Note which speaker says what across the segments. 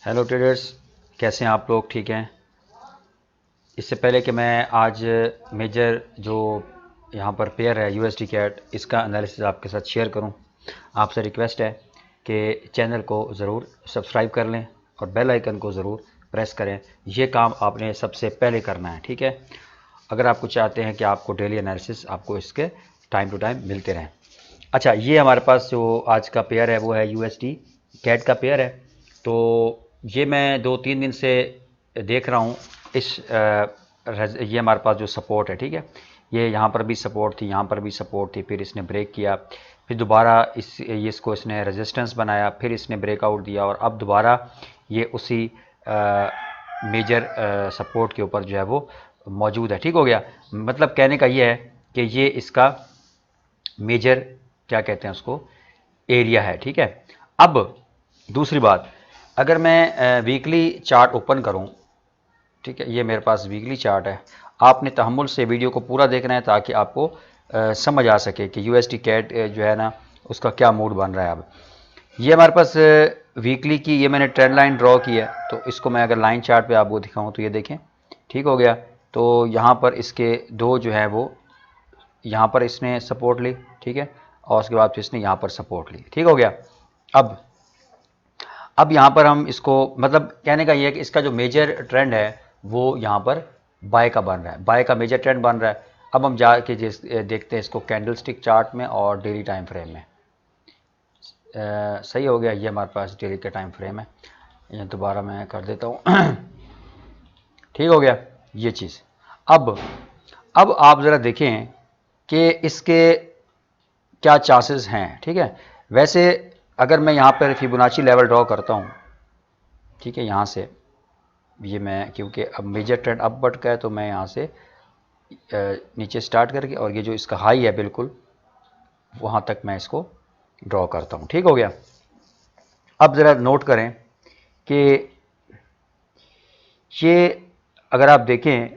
Speaker 1: Hello traders, कैसे हैं आप लोग? ठीक हैं। इससे पहले कि मैं आज मेजर जो यहाँ पर पेयर है यूएसडी कैट, इसका एनालिसिस आपके साथ शेयर करूँ, आपसे रिक्वेस्ट है कि चैनल को ज़रूर सब्सक्राइब कर लें और बेल आइकन को ज़रूर प्रेस करें। ये काम आपने सबसे पहले करना है, ठीक है। अगर आपको चाहते हैं कि आपको डेली एनालिसिस आपको इसके टाइम टू टाइम मिलते रहें। अच्छा, ये हमारे पास जो आज का पेयर है वो है यूएसडी कैट का पेयर है। तो ये मैं 2-3 दिन से देख रहा हूँ। ये हमारे पास जो सपोर्ट है, ठीक है, ये यहाँ पर भी सपोर्ट थी, यहाँ पर भी सपोर्ट थी, फिर इसने ब्रेक किया, फिर दोबारा इसको इसने रेजिस्टेंस बनाया, फिर इसने ब्रेकआउट दिया और अब दोबारा ये उसी मेजर सपोर्ट के ऊपर जो है वो मौजूद है। ठीक हो गया। मतलब कहने का ये है कि ये इसका मेजर क्या कहते हैं उसको, एरिया है, ठीक है। अब दूसरी बात, अगर मैं वीकली चार्ट ओपन करूं, ठीक है, ये मेरे पास वीकली चार्ट है। आपने तहम्मुल से वीडियो को पूरा देखना है ताकि आपको समझ आ सके कि यूएसडी कैट जो है ना, उसका क्या मूड बन रहा है। अब ये हमारे पास वीकली की, ये मैंने ट्रेंड लाइन ड्रॉ की है, तो इसको मैं अगर लाइन चार्ट पे आपको दिखाऊं तो ये देखें, ठीक हो गया। तो यहाँ पर इसके दो जो है वो, यहाँ पर इसने सपोर्ट ली, ठीक है, और उसके बाद फिर इसने यहाँ पर सपोर्ट ली, ठीक हो गया। अब यहाँ पर हम इसको, मतलब कहने का ये है कि इसका जो मेजर ट्रेंड है वो यहाँ पर बाय का बन रहा है, बाय का मेजर ट्रेंड बन रहा है। अब हम जाके देखते हैं इसको कैंडलस्टिक चार्ट में और डेली टाइम फ्रेम में। सही हो गया, ये हमारे पास डेली का टाइम फ्रेम है, ये दोबारा मैं कर देता हूँ। ठीक हो गया ये चीज़। अब आप ज़रा देखें कि इसके क्या चांसेस हैं, ठीक है। वैसे अगर मैं यहाँ पर फिबोनाची लेवल ड्रॉ करता हूँ, ठीक है, यहाँ से ये मैं, क्योंकि अब मेजर ट्रेंड अपवर्ड का है तो मैं यहाँ से नीचे स्टार्ट करके और ये जो इसका हाई है बिल्कुल वहाँ तक मैं इसको ड्रॉ करता हूँ, ठीक हो गया। अब ज़रा नोट करें कि ये अगर आप देखें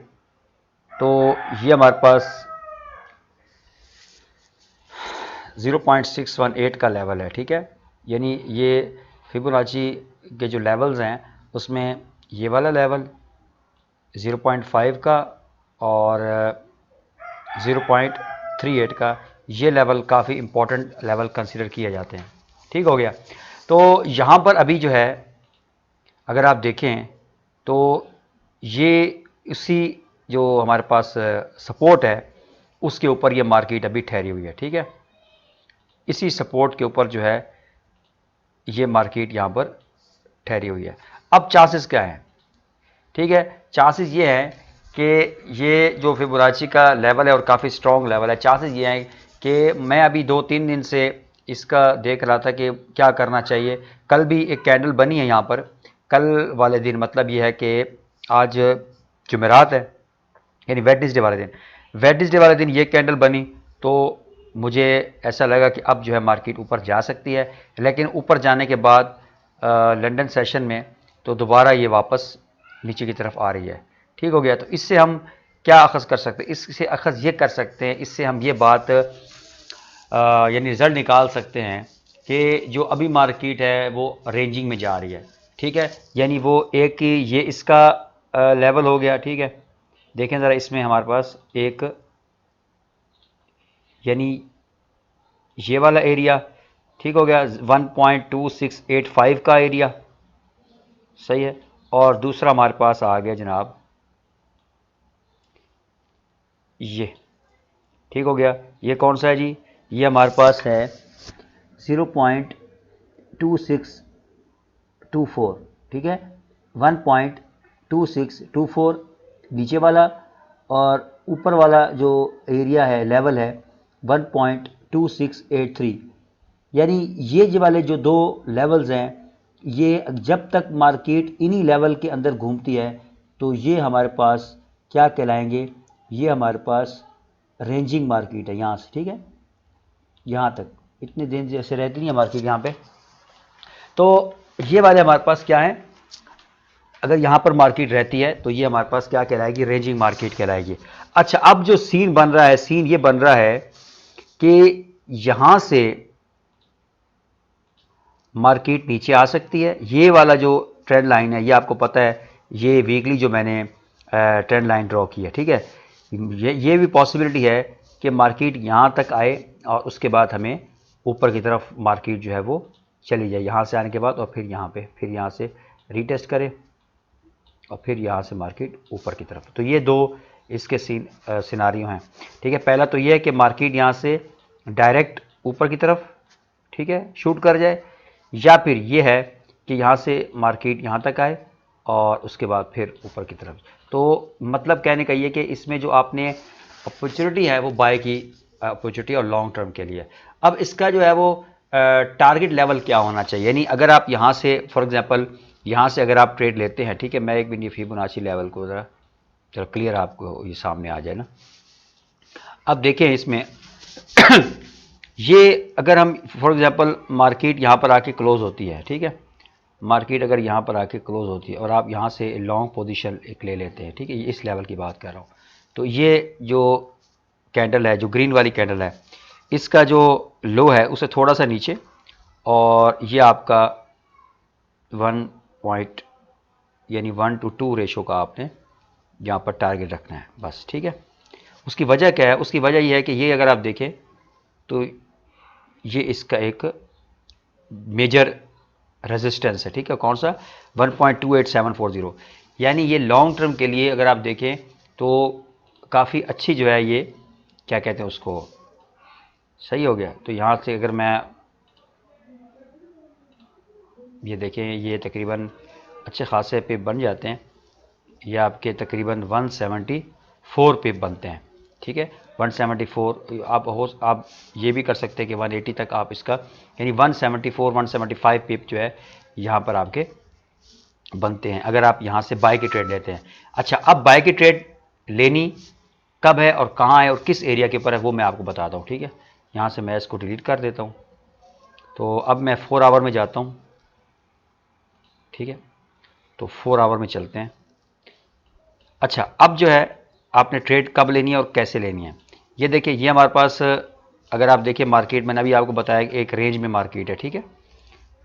Speaker 1: तो ये हमारे पास 0.618 का लेवल है, ठीक है। यानी ये फिबोनाची के जो लेवल्स हैं उसमें ये वाला लेवल 0.5 का और 0.38 का, ये लेवल काफ़ी इम्पोर्टेंट लेवल कंसिडर किए जाते हैं, ठीक हो गया। तो यहाँ पर अभी जो है अगर आप देखें तो ये इसी जो हमारे पास सपोर्ट है उसके ऊपर ये मार्केट अभी ठहरी हुई है, ठीक है। इसी सपोर्ट के ऊपर जो है ये मार्केट यहाँ पर ठहरी हुई है। अब चांसेस क्या हैं, ठीक है। चांसेस ये हैं कि ये जो फिबोनाची का लेवल है और काफ़ी स्ट्रॉन्ग लेवल है, चांसेस ये हैं कि मैं अभी 2-3 दिन से इसका देख रहा था कि क्या करना चाहिए। कल भी एक कैंडल बनी है यहाँ पर, कल वाले दिन, मतलब ये है कि आज जुमेरात है, यानी वेडनेसडे वाले दिन, वेडनेसडे वाले दिन ये कैंडल बनी, तो मुझे ऐसा लगा कि अब जो है मार्केट ऊपर जा सकती है। लेकिन ऊपर जाने के बाद लंदन सेशन में तो दोबारा ये वापस नीचे की तरफ आ रही है, ठीक हो गया। तो इससे हम क्या अखज़ कर सकते हैं, इससे अखज़ ये कर सकते हैं, इससे हम ये बात यानी रिज़ल्ट निकाल सकते हैं कि जो अभी मार्केट है वो रेंजिंग में जा रही है, ठीक है। यानी वो एक ये इसका लेवल हो गया, ठीक है। देखें ज़रा, इसमें हमारे पास एक यानी ये वाला एरिया, ठीक हो गया, 1.2685 का एरिया, सही है। और दूसरा हमारे पास आ गया जनाब ये, ठीक हो गया। ये कौन सा है जी? ये हमारे पास है 0.2624, ठीक है, 1.2624 नीचे वाला, और ऊपर वाला जो एरिया है, लेवल है 1.2683। यानी ये जो वाले जो दो लेवल्स हैं, ये जब तक मार्केट इन्हीं लेवल के अंदर घूमती है तो ये हमारे पास क्या कहलाएंगे, ये हमारे पास रेंजिंग मार्केट है यहाँ से, ठीक है, यहाँ तक इतने दिन जैसे रहती नहीं है मार्केट यहाँ पे। तो ये वाले हमारे पास क्या है, अगर यहाँ पर मार्केट रहती है तो ये हमारे पास क्या कहलाएगी, रेंजिंग मार्केट कहलाएगी। अच्छा, अब जो सीन बन रहा है, सीन ये बन रहा है कि यहाँ से मार्केट नीचे आ सकती है। ये वाला जो ट्रेंड लाइन है, ये आपको पता है, ये वीकली जो मैंने ट्रेंड लाइन ड्रॉ की है, ठीक है। ये भी पॉसिबिलिटी है कि मार्केट यहाँ तक आए और उसके बाद हमें ऊपर की तरफ मार्केट जो है वो चली जाए यहाँ से आने के बाद, और फिर यहाँ पे फिर यहाँ से रीटेस्ट करे और फिर यहाँ से मार्केट ऊपर की तरफ। तो ये दो इसके सिनारियो हैं, ठीक है। पहला तो ये है कि मार्केट यहाँ से डायरेक्ट ऊपर की तरफ, ठीक है, शूट कर जाए, या फिर ये है कि यहाँ से मार्केट यहाँ तक आए और उसके बाद फिर ऊपर की तरफ। तो मतलब कहने का ये कि इसमें जो आपने अपॉर्चुनिटी है वो बाय की अपॉर्चुनिटी और लॉन्ग टर्म के लिए। अब इसका जो है वो टारगेट लेवल क्या होना चाहिए, यानी अगर आप यहाँ से फॉर एग्जांपल यहाँ से अगर आप ट्रेड लेते हैं, ठीक है, मैं एक मिनट ये फिबोनाची लेवल को ज़रा चलो क्लियर आपको ये सामने आ जाए ना। अब देखें इसमें ये अगर हम फॉर एग्जांपल मार्केट यहाँ पर आके क्लोज होती है, ठीक है, मार्केट अगर यहाँ पर आके क्लोज होती है और आप यहाँ से लॉन्ग पोजीशन एक ले लेते हैं, ठीक है, इस लेवल की बात कर रहा हूँ, तो ये जो कैंडल है, जो ग्रीन वाली कैंडल है, इसका जो लो है उसे थोड़ा सा नीचे, और ये आपका 1 to 2 रेशो का आपने यहाँ पर टारगेट रखना है बस, ठीक है। उसकी वजह क्या है, उसकी वजह ये है कि ये अगर आप देखें तो ये इसका एक मेजर रेजिस्टेंस है, ठीक है, कौन सा 1.28740, यानी ये लॉन्ग टर्म के लिए अगर आप देखें तो काफ़ी अच्छी जो है ये क्या कहते हैं उसको, सही हो गया। तो यहाँ से अगर मैं ये देखें, ये तकरीबन अच्छे खासे पिप बन जाते हैं, ये आपके तकरीबन 174 पिप बनते हैं, ठीक है, 174। आप ये भी कर सकते हैं कि 180 तक आप इसका, यानी 174 175 पिप जो है यहाँ पर आपके बनते हैं अगर आप यहाँ से बाय की ट्रेड लेते हैं। अच्छा, अब बाय की ट्रेड लेनी कब है और कहाँ है और किस एरिया के ऊपर है वो मैं आपको बताता हूँ, ठीक है। यहाँ से मैं इसको डिलीट कर देता हूँ, तो अब मैं 4 आवर में जाता हूँ, ठीक है, तो 4 आवर में चलते हैं। अच्छा, अब जो है आपने ट्रेड कब लेनी है और कैसे लेनी है, ये देखिए, ये हमारे पास अगर आप देखिए मार्केट, मैंने अभी आपको बताया एक रेंज में मार्केट है, ठीक है,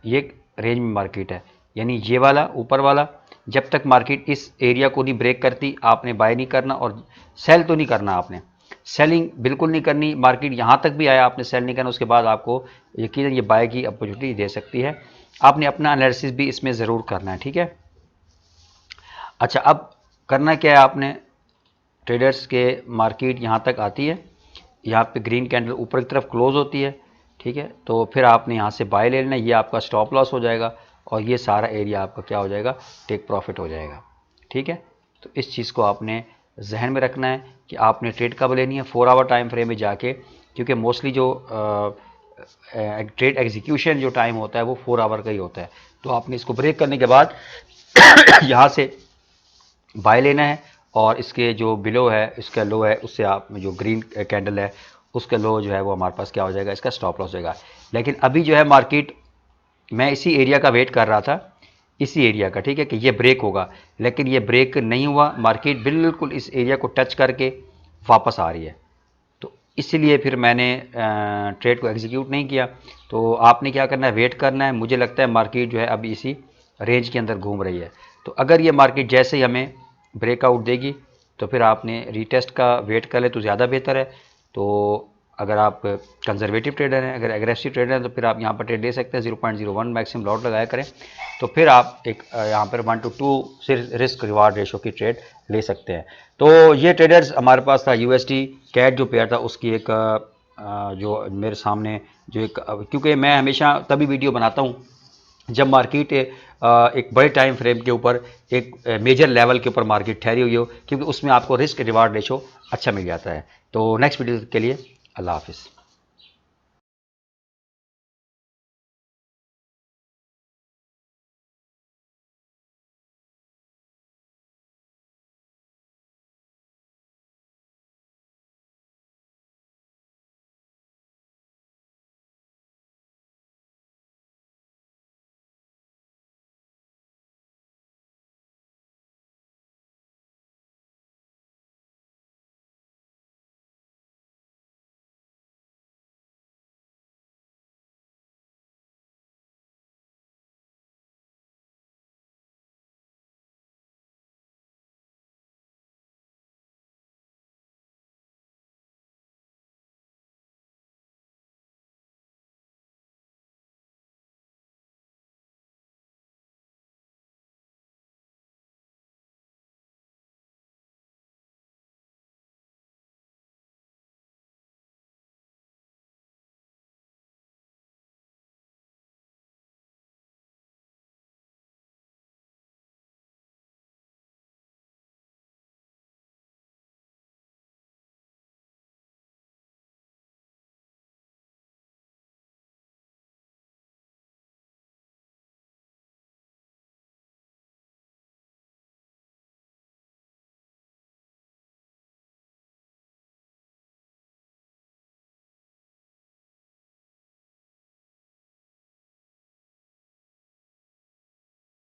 Speaker 1: ये एक रेंज में मार्केट है, यानी ये वाला ऊपर वाला, जब तक मार्केट इस एरिया को नहीं ब्रेक करती आपने बाय नहीं करना, और सेल तो नहीं करना, आपने सेलिंग बिल्कुल नहीं करनी। मार्केट यहाँ तक भी आया आपने सेल नहीं करना, उसके बाद आपको यकीनन ये बाय की अपॉर्चुनिटी दे सकती है। आपने अपना एनालिसिस भी इसमें ज़रूर करना है, ठीक है। अच्छा, अब करना क्या है आपने, ट्रेडर्स के मार्केट यहाँ तक आती है, यहाँ पे ग्रीन कैंडल ऊपर की तरफ क्लोज होती है, ठीक है, तो फिर आपने यहाँ से बाय ले लेना, ये आपका स्टॉप लॉस हो जाएगा और ये सारा एरिया आपका क्या हो जाएगा, टेक प्रॉफिट हो जाएगा, ठीक है। तो इस चीज़ को आपने जहन में रखना है कि आपने ट्रेड कब लेनी है, 4 आवर टाइम फ्रेम में जाके, क्योंकि मोस्टली जो ट्रेड एग्जीक्यूशन जो टाइम होता है वो 4 आवर का ही होता है। तो आपने इसको ब्रेक करने के बाद यहाँ से बाय लेना है, और इसके जो बिलो है, इसका लो है, उससे आप जो ग्रीन कैंडल है उसका लो जो है वो हमारे पास क्या हो जाएगा, इसका स्टॉप लॉस हो जाएगा। लेकिन अभी जो है मार्केट, मैं इसी एरिया का वेट कर रहा था, इसी एरिया का, ठीक है, कि ये ब्रेक होगा, लेकिन ये ब्रेक नहीं हुआ, मार्केट बिल्कुल इस एरिया को टच करके वापस आ रही है, तो इसीलिए फिर मैंने ट्रेड को एग्जीक्यूट नहीं किया। तो आपने क्या करना है, वेट करना है। मुझे लगता है मार्केट जो है अभी इसी रेंज के अंदर घूम रही है, तो अगर ये मार्केट जैसे ही हमें ब्रेकआउट देगी तो फिर आपने रीटेस्ट का वेट कर ले तो ज़्यादा बेहतर है। तो अगर आप कंजर्वेटिव ट्रेडर हैं, अगर एग्रेसिव ट्रेडर हैं, तो फिर आप यहाँ पर ट्रेड ले सकते हैं, 0.01 मैक्सिमम लॉट लगाया करें, तो फिर आप एक यहाँ पर 1 to 2 से रिस्क रिवार्ड रेशो की ट्रेड ले सकते हैं। तो ये ट्रेडर्स हमारे पास था USD कैट जो पेयर था, उसकी एक जो मेरे सामने जो एक, क्योंकि मैं हमेशा तभी वीडियो बनाता हूँ जब मार्केट एक बड़े टाइम फ्रेम के ऊपर एक मेजर लेवल के ऊपर मार्केट ठहरी हुई हो, क्योंकि उसमें आपको रिस्क रिवार्ड रेशो अच्छा मिल जाता है। तो नेक्स्ट वीडियो के लिए अल्लाह हाफिज़।